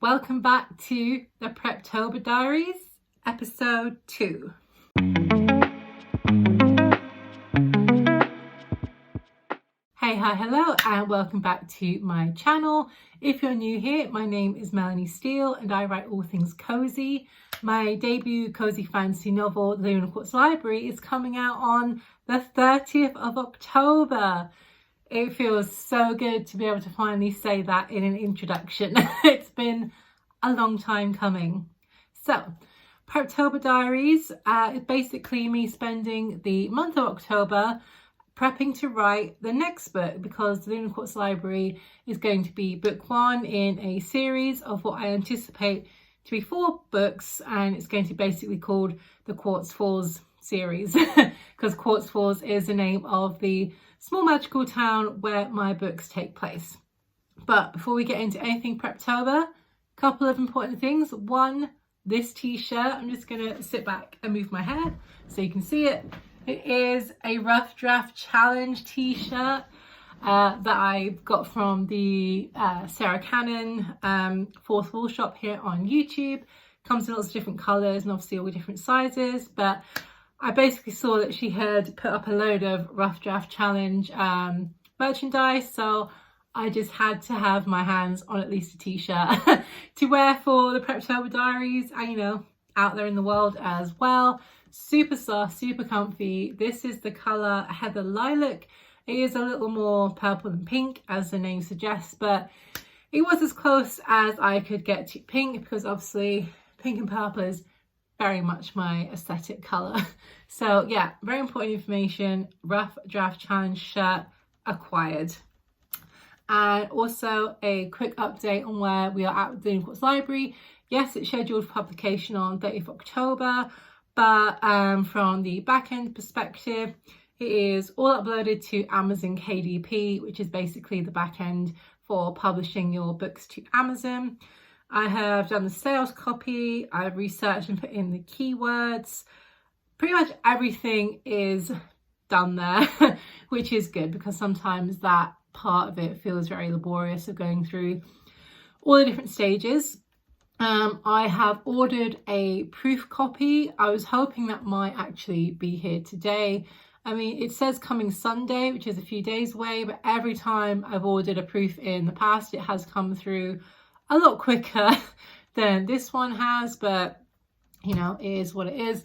Welcome back to the Preptober Diaries, episode 2. Hey, hi, hello, and welcome back to my channel. If you're new here, my name is Melanie Steele and I write all things cozy. My debut cozy fantasy novel, The Lunar Quartz Library, is coming out on the 30th of October. It feels so good to be able to finally say that in an introduction. It's been a long time coming. So, Preptober Diaries is basically me spending the month of October prepping to write the next book, because the Lunar Quartz Library is going to be book 1 in a series of what I anticipate to be 4 books, and it's going to be basically called the Quartz Falls series because Quartz Falls is the name of the small magical town where my books take place. But before we get into anything Preptober, a couple of important things. One, this t-shirt. I'm just going to sit back and move my hair so you can see it. It is a Rough Draft Challenge t-shirt that I got from the Sarah Cannon Fourth Wall shop here on YouTube. Comes in lots of different colours and obviously all different sizes, but I basically saw that she had put up a load of Rough Draft Challenge merchandise, so I just had to have my hands on at least a t-shirt to wear for the Preptober Diaries and, you know, out there in the world as well. Super soft, super comfy. This is the colour Heather Lilac. It is a little more purple than pink, as the name suggests, but it was as close as I could get to pink, because obviously pink and purple is very much my aesthetic colour. So yeah, very important information. Rough Draft Challenge shirt acquired. And also a quick update on where we are at with the Lunar Quartz Library. Yes, it's scheduled for publication on 30th October, but from the back end perspective, it is all uploaded to Amazon KDP, which is basically the back end for publishing your books to Amazon. I have done the sales copy, I've researched and put in the keywords. Pretty much everything is done there, which is good, because sometimes that part of it feels very laborious of going through all the different stages. I have ordered a proof copy. I was hoping that might actually be here today. I mean, it says coming Sunday, which is a few days away, but every time I've ordered a proof in the past, it has come through a lot quicker than this one has, but you know, it is what it is.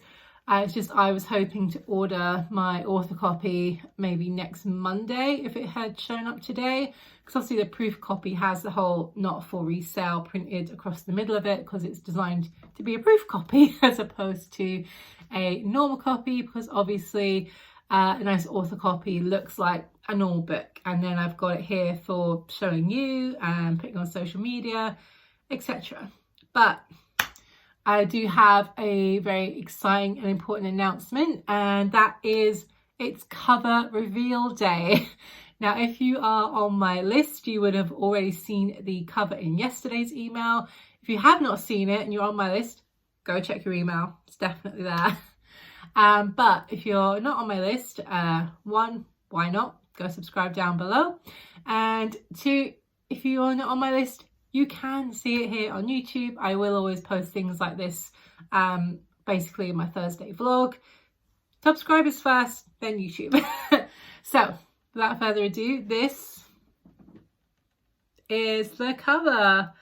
It's just I was hoping to order my author copy maybe next Monday if it had shown up today, because obviously the proof copy has the whole not for resale printed across the middle of it, because it's designed to be a proof copy as opposed to a normal copy, because obviously a nice author copy looks like a normal book, and then I've got it here for showing you and putting on social media, etc. But I do have a very exciting and important announcement, and that is it's cover reveal day. Now, if you are on my list, you would have already seen the cover in yesterday's email. If you have not seen it and you're on my list, go check your email. It's definitely there. But if you're not on my list, 1, why not? Go subscribe down below. And 2, if you are not on my list, you can see it here on YouTube. I will always post things like this, basically in my Thursday vlog. Subscribers first, then YouTube. So, without further ado, this is the cover.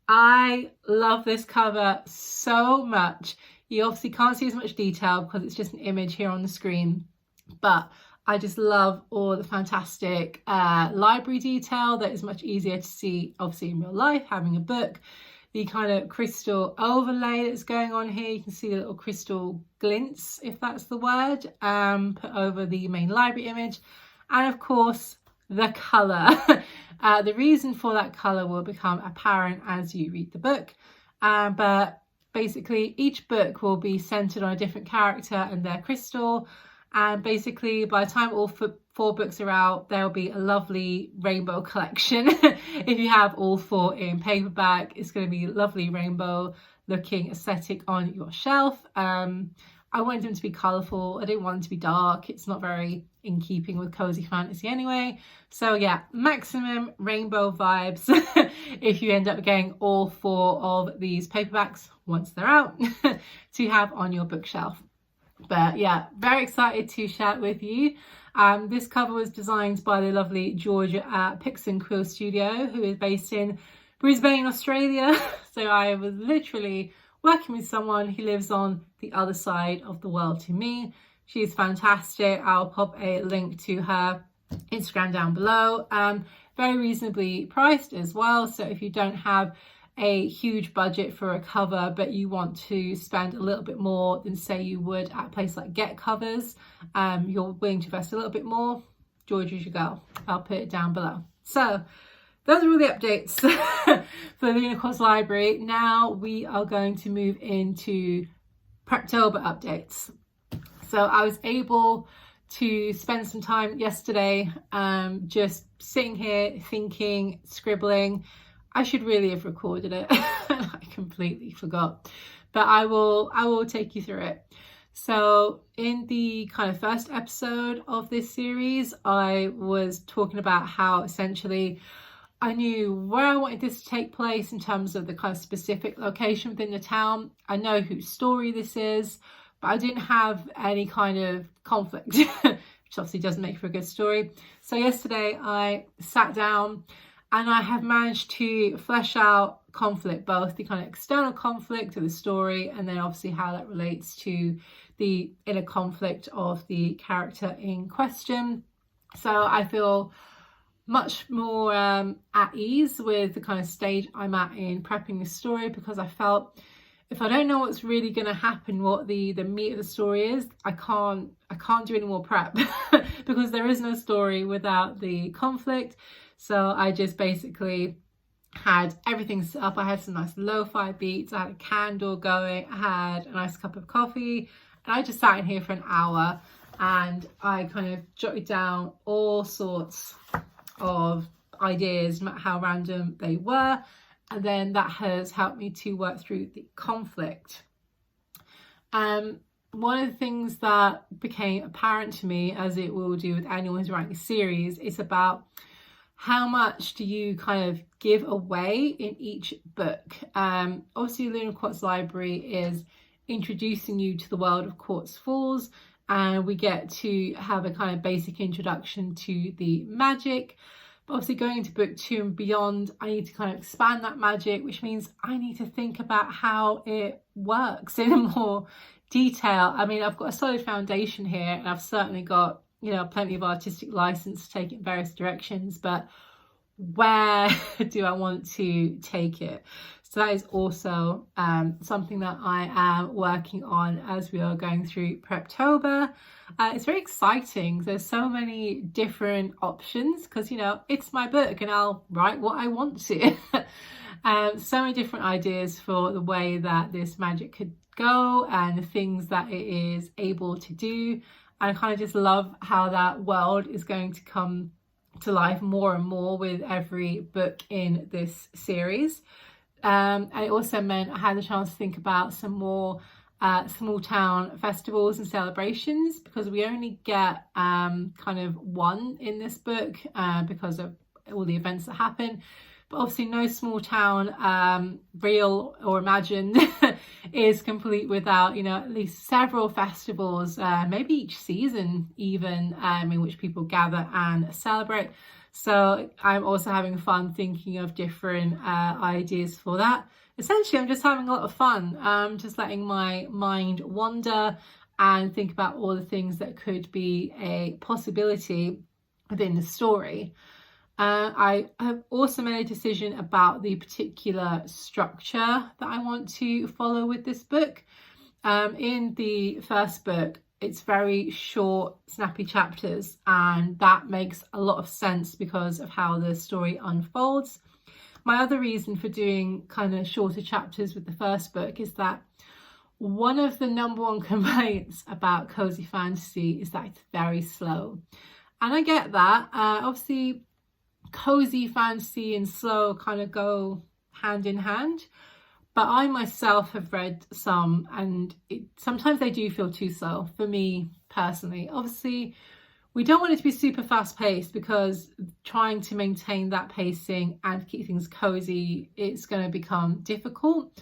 I love this cover so much. You obviously can't see as much detail because it's just an image here on the screen, but I just love all the fantastic library detail that is much easier to see obviously in real life, having a book. The kind of crystal overlay that's going on here, you can see the little crystal glints, if that's the word, put over the main library image. And of course, the colour. The reason for that colour will become apparent as you read the book. But basically, each book will be centred on a different character and their crystal. And basically, by the time all 4 books are out, there'll be a lovely rainbow collection. If you have all 4 in paperback, it's going to be a lovely rainbow looking aesthetic on your shelf. I I wanted them to be colourful. I didn't want them to be dark. It's not very in keeping with cozy fantasy anyway. So yeah, maximum rainbow vibes if you end up getting all 4 of these paperbacks once they're out to have on your bookshelf. But yeah, very excited to share it with you. This cover was designed by the lovely Georgia at Pixen Quill Studio, who is based in Brisbane, Australia. So I was literally working with someone who lives on the other side of the world to me. She's fantastic. I'll pop a link to her Instagram down below. Very reasonably priced as well. So if you don't have a huge budget for a cover, but you want to spend a little bit more than say you would at a place like Get Covers, you're willing to invest a little bit more, Georgia's your girl. I'll put it down below. So those are all the updates for the Lunar Quartz Library. Now we are going to move into Preptober updates. So I was able to spend some time yesterday just sitting here thinking, scribbling. I should really have recorded it. I completely forgot, but I will take you through it. So in the kind of first episode of this series, I was talking about how essentially I knew where I wanted this to take place in terms of the kind of specific location within the town. I know whose story this is, but I didn't have any kind of conflict, which obviously doesn't make for a good story. So yesterday I sat down and I have managed to flesh out conflict, both the kind of external conflict of the story and then obviously how that relates to the inner conflict of the character in question. So I feel much more at ease with the kind of stage I'm at in prepping the story, because I felt if I don't know what's really going to happen, what the meat of the story is, I can't do any more prep because there is no story without the conflict. So I just basically had everything set up. I had some nice lo-fi beats, I had a candle going, I had a nice cup of coffee, and I just sat in here for an hour and I kind of jotted down all sorts of ideas, no matter how random they were, and then that has helped me to work through the conflict. One of the things that became apparent to me, as it will do with anyone who's writing a series, is about how much do you kind of give away in each book. Obviously Lunar Quartz Library is introducing you to the world of Quartz Falls, and we get to have a kind of basic introduction to the magic. But obviously going into book 2 and beyond, I need to kind of expand that magic, which means I need to think about how it works in more detail. I mean, I've got a solid foundation here and I've certainly got, you know, plenty of artistic license to take it in various directions, but where do I want to take it? So that is also something that I am working on as we are going through Preptober. It's very exciting. There's so many different options because, you know, it's my book and I'll write what I want to. So many different ideas for the way that this magic could go and the things that it is able to do. I kind of just love how that world is going to come to life more and more with every book in this series. And it also meant I had the chance to think about some more small town festivals and celebrations, because we only get kind of one in this book because of all the events that happen. But obviously no small town, real or imagined, is complete without, you know, at least several festivals, maybe each season even, in which people gather and celebrate. So I'm also having fun thinking of different ideas for that. Essentially, I'm just having a lot of fun, just letting my mind wander and think about all the things that could be a possibility within the story. I have also made a decision about the particular structure that I want to follow with this book. In the first book, it's very short, snappy chapters, and that makes a lot of sense because of how the story unfolds. My other reason for doing kind of shorter chapters with the first book is that one of the number one complaints about cozy fantasy is that it's very slow. And I get that. Obviously, cozy fantasy and slow kind of go hand in hand. but I myself have read some, and sometimes they do feel too slow for me personally. Obviously, we don't want it to be super fast paced, because trying to maintain that pacing and keep things cozy, it's going to become difficult.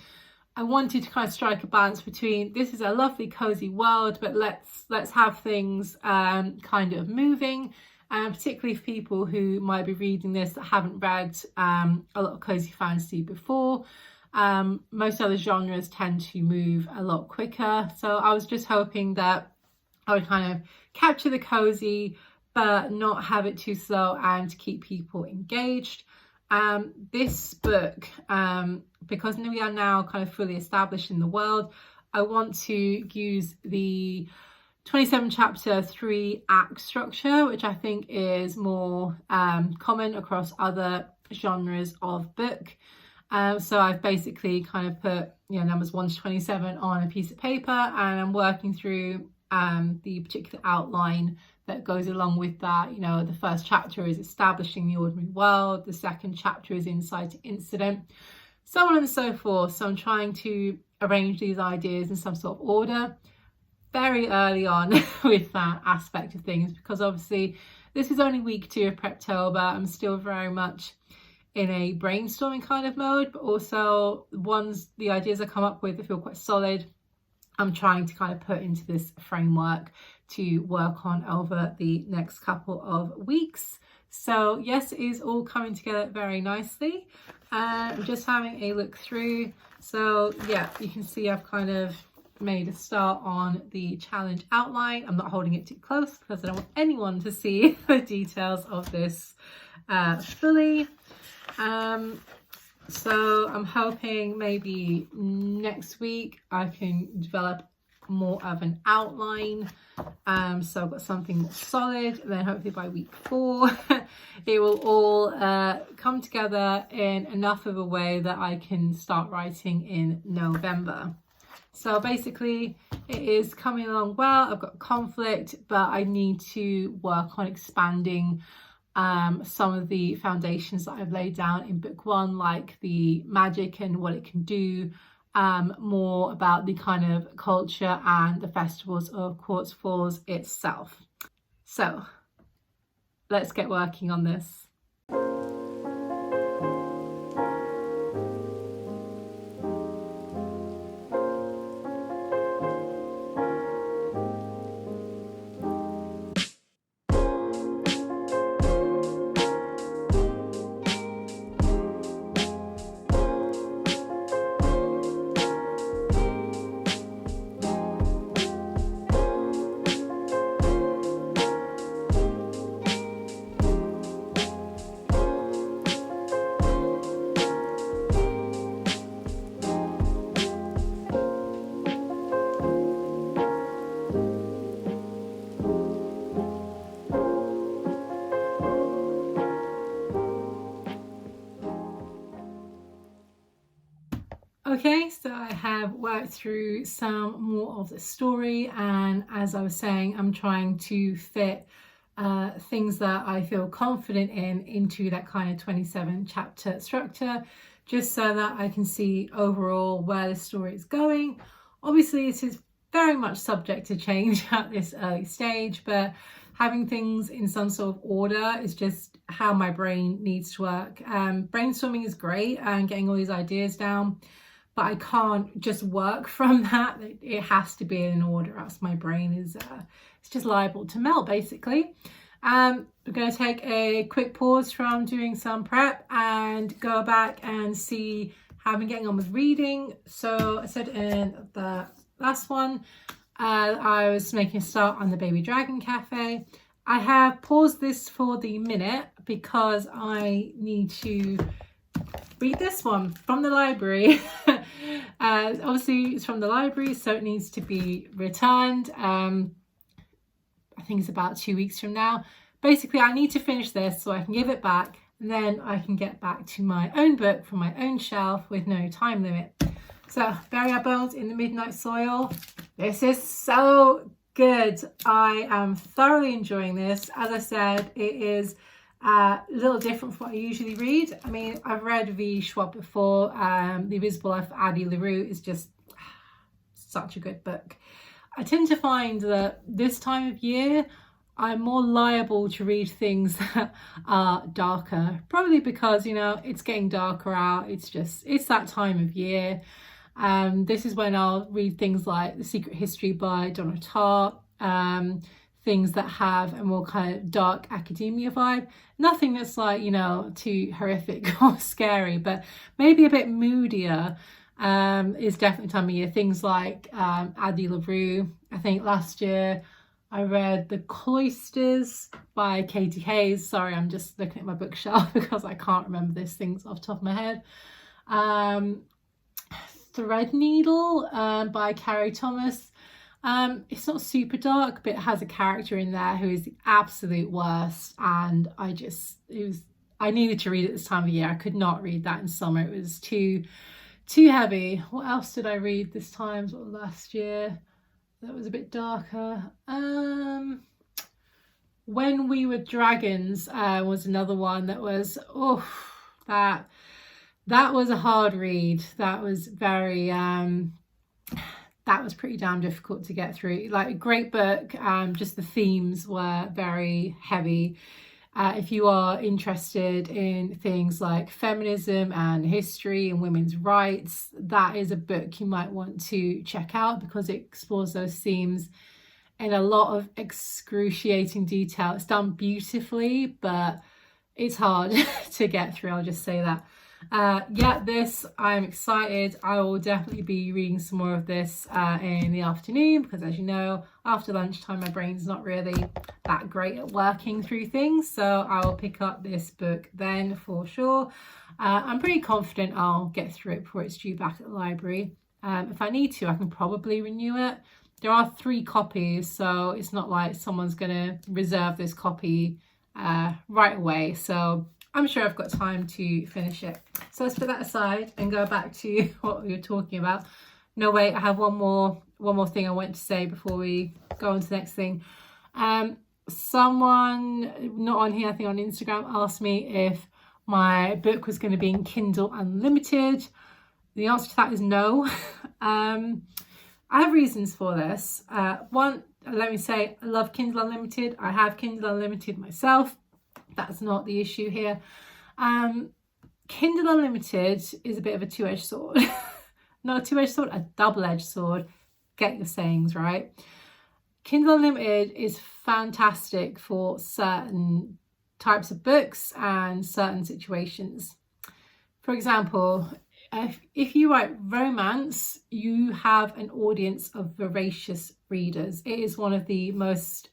I wanted to kind of strike a balance between, this is a lovely cozy world, but let's have things kind of moving, and particularly for people who might be reading this that haven't read a lot of cozy fantasy before. Most other genres tend to move a lot quicker, so I was just hoping that I would kind of capture the cozy but not have it too slow and keep people engaged. This book, because we are now kind of fully established in the world, I want to use the 27 chapter 3-act structure, which I think is more common across other genres of book. So I've basically kind of put, numbers 1 to 27 on a piece of paper, and I'm working through the particular outline that goes along with that. The first chapter is establishing the ordinary world, the second chapter is insight to incident, so on and so forth. So I'm trying to arrange these ideas in some sort of order very early on with that aspect of things, because obviously this is only week 2 of Preptober. I'm still very much in a brainstorming kind of mode, but also the ideas I come up with, I feel quite solid. I'm trying to kind of put into this framework to work on over the next couple of weeks. So yes, it is all coming together very nicely. I'm just having a look through. So yeah, you can see I've kind of made a start on the challenge outline. I'm not holding it too close because I don't want anyone to see the details of this fully. So I'm hoping maybe next week I can develop more of an outline. So I've got something more solid, and then hopefully by week 4 it will all come together in enough of a way that I can start writing in November. So basically it is coming along well. I've got conflict, but I need to work on expanding some of the foundations that I've laid down in book 1, like the magic and what it can do, more about the kind of culture and the festivals of Quartz Falls itself. So let's get working on this. Okay, so I have worked through some more of the story, and as I was saying, I'm trying to fit things that I feel confident in into that kind of 27 chapter structure, just so that I can see overall where the story is going. Obviously, it is very much subject to change at this early stage, but having things in some sort of order is just how my brain needs to work. Brainstorming is great and getting all these ideas down, but I can't just work from that. It has to be in order, else my brain is it's just liable to melt, basically. We're going to take a quick pause from doing some prep and go back and see how I've been getting on with reading. So I said in the last one, I was making a start on the Baby Dragon Cafe. I have paused this for the minute because I need to read this one from the library. Obviously it's from the library, so it needs to be returned. I think it's about 2 weeks from now. Basically, I need to finish this so I can give it back, and then I can get back to my own book from my own shelf with no time limit. So, Bury Our Bones in the Midnight Soil. This is so good. I am thoroughly enjoying this. As I said, it is A little different from what I usually read. I mean, I've read V. Schwab before. The Invisible Life of Addie LaRue is just such a good book. I tend to find that this time of year I'm more liable to read things that are darker, probably because, you know, it's getting darker out. It's that time of year. This is when I'll read things like The Secret History by Donna Tartt, things that have a more kind of dark academia vibe. Nothing that's like, you know, too horrific or scary, but maybe a bit moodier. Is definitely time of year. Things like Addie LaRue. I think last year I read The Cloisters by Katie Hayes. Sorry, I'm just looking at my bookshelf because I can't remember these things off the top of my head. Threadneedle by Carrie Thomas. It's not super dark, but it has a character in there who is the absolute worst, and I needed to read it this time of year. I could not read that in summer. It was too heavy. What else did I read this time, sort of last year, that was a bit darker? When We Were Dragons was another one that was, that was a hard read. That was very that was pretty damn difficult to get through. Like, a great book, just the themes were very heavy. If you are interested in things like feminism and history and women's rights, that is a book you might want to check out because it explores those themes in a lot of excruciating detail. It's done beautifully, but it's hard to get through, I'll just say that. This, I'm excited. I will definitely be reading some more of this in the afternoon because, as you know, after lunchtime my brain's not really that great at working through things, so I will pick up this book then for sure. I'm pretty confident I'll get through it before it's due back at the library. If I need to, I can probably renew it. There are 3 copies, so it's not like someone's gonna reserve this copy right away, so I'm sure I've got time to finish it. So let's put that aside and go back to what we were talking about. No, wait, I have one more thing I want to say before we go on to the next thing. Someone, not on here, I think on Instagram, asked me if my book was going to be in Kindle Unlimited. The answer to that is no. I have reasons for this. One, let me say, I love Kindle Unlimited. I have Kindle Unlimited myself. That's not the issue here. Kindle Unlimited is a bit of a two-edged sword. Not a two-edged sword, a double-edged sword. Get your sayings right. Kindle Unlimited is fantastic for certain types of books and certain situations. For example, if you write romance, you have an audience of voracious readers. It is one of the most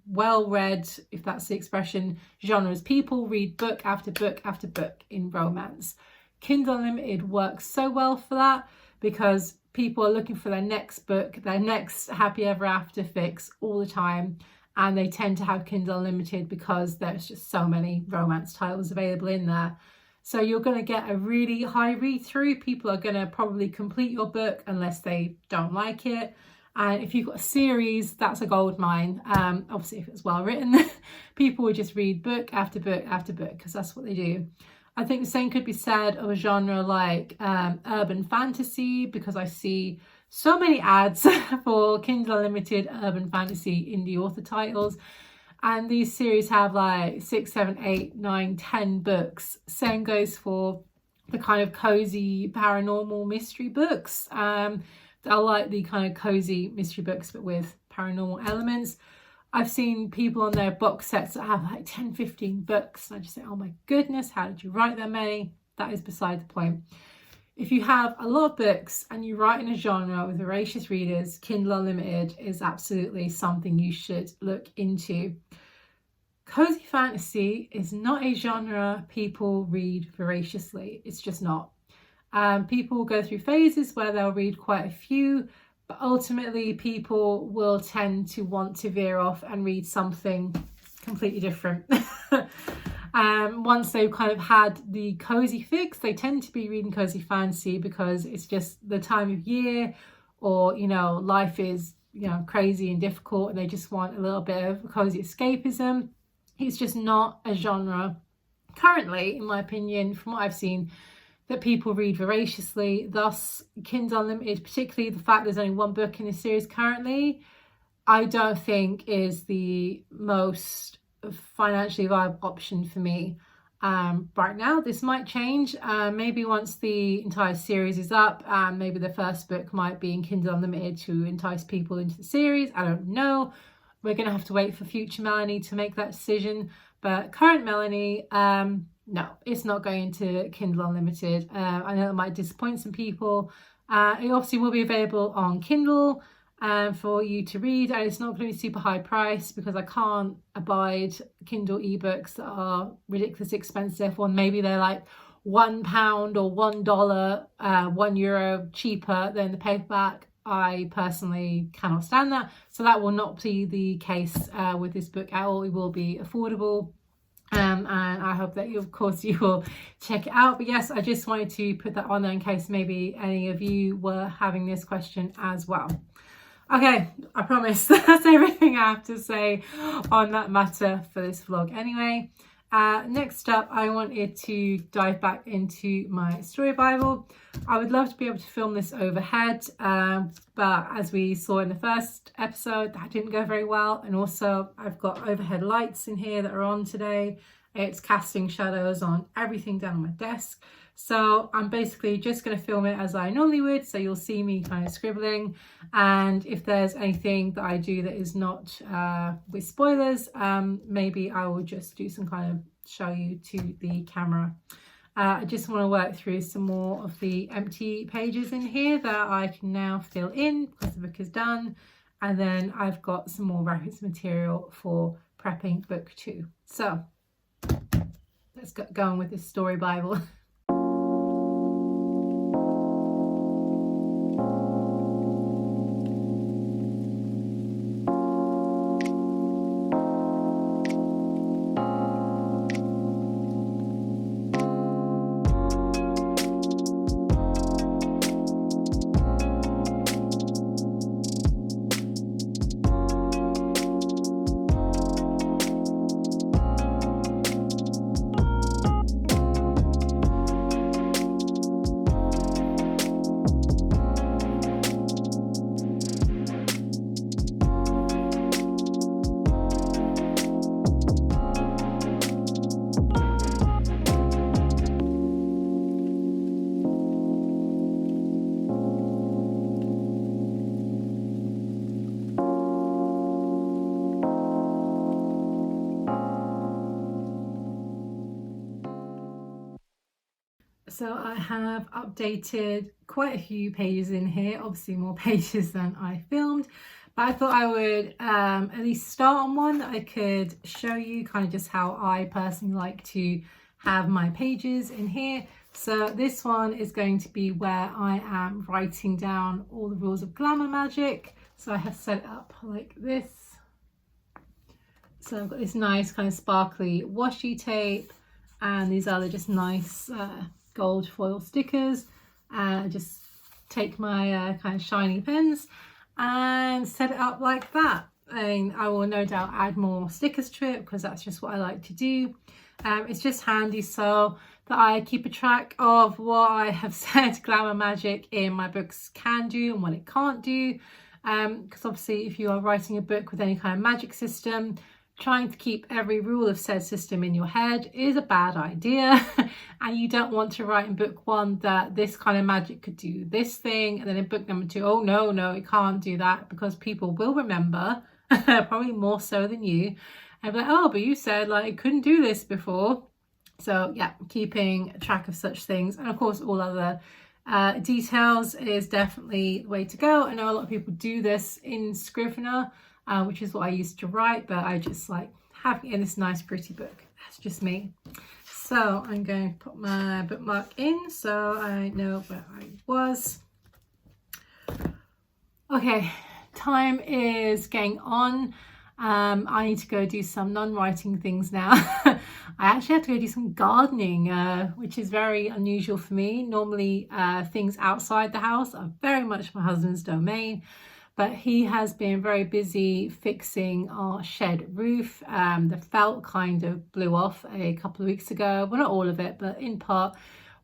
well-read, if that's the expression, genres. People read book after book after book in romance. Kindle Unlimited works so well for that because people are looking for their next book, their next happy ever after fix all the time, and they tend to have Kindle Unlimited because there's just so many romance titles available in there. So you're going to get a really high read through. People are going to probably complete your book unless they don't like it. And if you've got a series, that's a gold mine. Obviously, if it's well written, people would just read book after book after book because that's what they do. I think the same could be said of a genre like urban fantasy, because I see so many ads for Kindle Unlimited urban fantasy indie author titles. And these series have like 6, 7, 8, 9, 10 books. Same goes for the kind of cozy paranormal mystery books. I like the kind of cozy mystery books, but with paranormal elements. I've seen people on their box sets that have like 10, 15 books. And I just say, oh my goodness, how did you write that many? That is beside the point. If you have a lot of books and you write in a genre with voracious readers, Kindle Unlimited is absolutely something you should look into. Cozy fantasy is not a genre people read voraciously. It's just not. People go through phases where they'll read quite a few, but ultimately people will tend to want to veer off and read something completely different. Once they've kind of had the cozy fix, they tend to be reading cozy fantasy because it's just the time of year, or, you know, life is, you know, crazy and difficult and they just want a little bit of cozy escapism. It's just not a genre currently, in my opinion, from what I've seen, that people read voraciously. Thus, Kindle Unlimited, particularly the fact there's only one book in the series currently, I don't think is the most financially viable option for me right now. This might change. Maybe once the entire series is up, maybe the first book might be in Kindle Unlimited to entice people into the series. I don't know. We're going to have to wait for future Melanie to make that decision. But current Melanie, no, it's not going to Kindle Unlimited. I know it might disappoint some people. It obviously will be available on Kindle for you to read, and it's not going to be super high price because I can't abide Kindle ebooks that are ridiculously expensive, or maybe they're like £1 or $1, €1 cheaper than the paperback. I personally cannot stand that, so that will not be the case with this book at all. It will be affordable. And I hope that of course you will check it out. But yes, I just wanted to put that on there in case maybe any of you were having this question as well. Okay, I promise that's everything I have to say on that matter for this vlog anyway. Next up, I wanted to dive back into my story Bible. I would love to be able to film this overhead, but as we saw in the first episode, that didn't go very well. And also I've got overhead lights in here that are on today. It's casting shadows on everything down on my desk. So I'm basically just going to film it as I normally would. So you'll see me kind of scribbling. And if there's anything that I do that is not with spoilers, maybe I will just do some kind of show you to the camera. I just want to work through some more of the empty pages in here that I can now fill in because the book is done. And then I've got some more reference material for prepping book 2. So let's get going with this story Bible. So I have updated quite a few pages in here, obviously more pages than I filmed, but I thought I would at least start on one that I could show you kind of just how I personally like to have my pages in here. So this one is going to be where I am writing down all the rules of glamour magic. So I have set it up like this. So I've got this nice kind of sparkly washi tape, and these are just nice gold foil stickers. Just take my kind of shiny pens and set it up like that. And I will no doubt add more stickers to it because that's just what I like to do. It's just handy so that I keep a track of what I have said glamour magic in my books can do and what it can't do. Because obviously if you are writing a book with any kind of magic system, trying to keep every rule of said system in your head is a bad idea. And you don't want to write in book 1 that this kind of magic could do this thing, and then in book number 2, oh no, it can't do that, because people will remember, probably more so than you, and be like, oh, but you said like it couldn't do this before. So yeah, keeping track of such things, and of course all other details is definitely the way to go. I know a lot of people do this in Scrivener, which is what I used to write, but I just like having it in this nice pretty book. That's just me. So I'm going to put my bookmark in so I know where I was. Okay, time is getting on. I need to go do some non-writing things now. I actually have to go do some gardening, which is very unusual for me. Normally things outside the house are very much my husband's domain. but he has been very busy fixing our shed roof. The felt kind of blew off a couple of weeks ago. Well, not all of it, but in part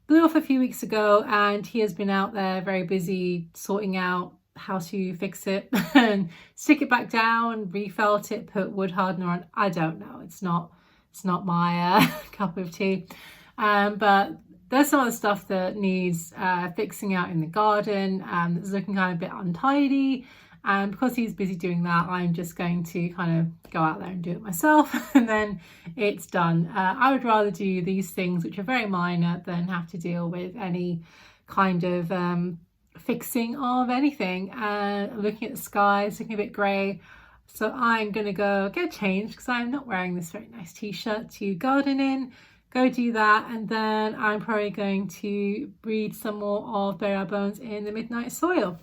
blew off a few weeks ago, and he has been out there very busy sorting out how to fix it and stick it back down, refelt it, put wood hardener on. I don't know. It's not my cup of tea. But there's some other stuff that needs fixing out in the garden, that's looking kind of a bit untidy. And because he's busy doing that, I'm just going to kind of go out there and do it myself, and then it's done. I would rather do these things, which are very minor, than have to deal with any kind of fixing of anything. Looking at the sky, it's looking a bit grey. So I'm going to go get changed because I'm not wearing this very nice t-shirt to garden in. Go do that, and then I'm probably going to breed some more of Bury Our Bones in the midnight soil.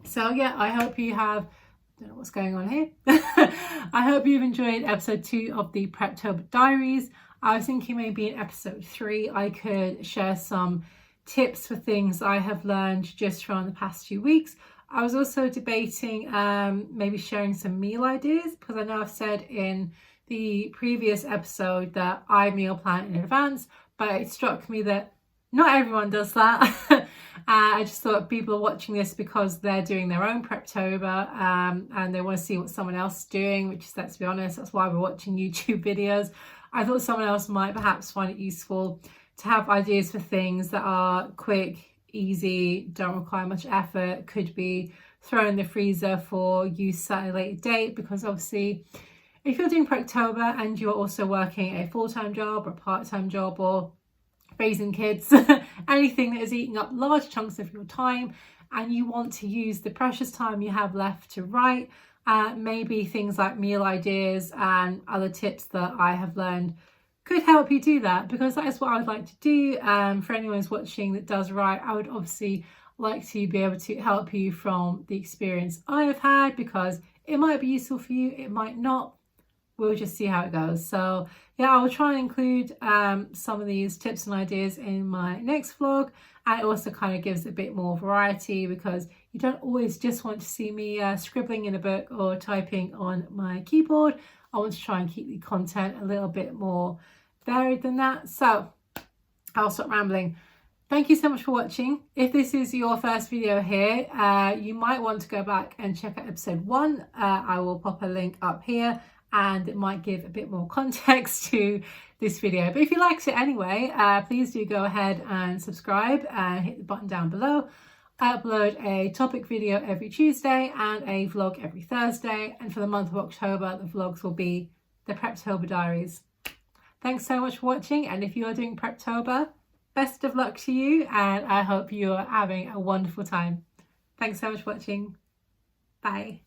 So yeah, I hope you have, I don't know what's going on here. I hope you've enjoyed episode 2 of the Preptober Diaries. I was thinking maybe in episode 3 I could share some tips for things I have learned just from the past few weeks. I was also debating maybe sharing some meal ideas, because I know I've said in the previous episode that I meal plan in advance, but it struck me that not everyone does that. I just thought people are watching this because they're doing their own Preptober, and they want to see what someone else is doing, which is, let's be honest, that's why we're watching YouTube videos. I thought someone else might perhaps find it useful to have ideas for things that are quick, easy, don't require much effort, could be thrown in the freezer for use at a later date. Because obviously if you're doing Preptober and you're also working a full-time job or a part-time job or raising kids, anything that is eating up large chunks of your time, and you want to use the precious time you have left to write, maybe things like meal ideas and other tips that I have learned could help you do that, because that is what I would like to do. For anyone who's watching that does write, I would obviously like to be able to help you from the experience I have had, because it might be useful for you, it might not. We'll just see how it goes. So yeah, I will try and include some of these tips and ideas in my next vlog. And it also kind of gives a bit more variety, because you don't always just want to see me scribbling in a book or typing on my keyboard. I want to try and keep the content a little bit more varied than that. So I'll stop rambling. Thank you so much for watching. If this is your first video here, you might want to go back and check out episode 1. I will pop a link up here, and it might give a bit more context to this video. But if you liked it anyway, please do go ahead and subscribe and hit the button down below. I upload a topic video every Tuesday and a vlog every Thursday. And for the month of October, the vlogs will be the Preptober Diaries. Thanks so much for watching. And if you are doing Preptober, best of luck to you. And I hope you are having a wonderful time. Thanks so much for watching. Bye.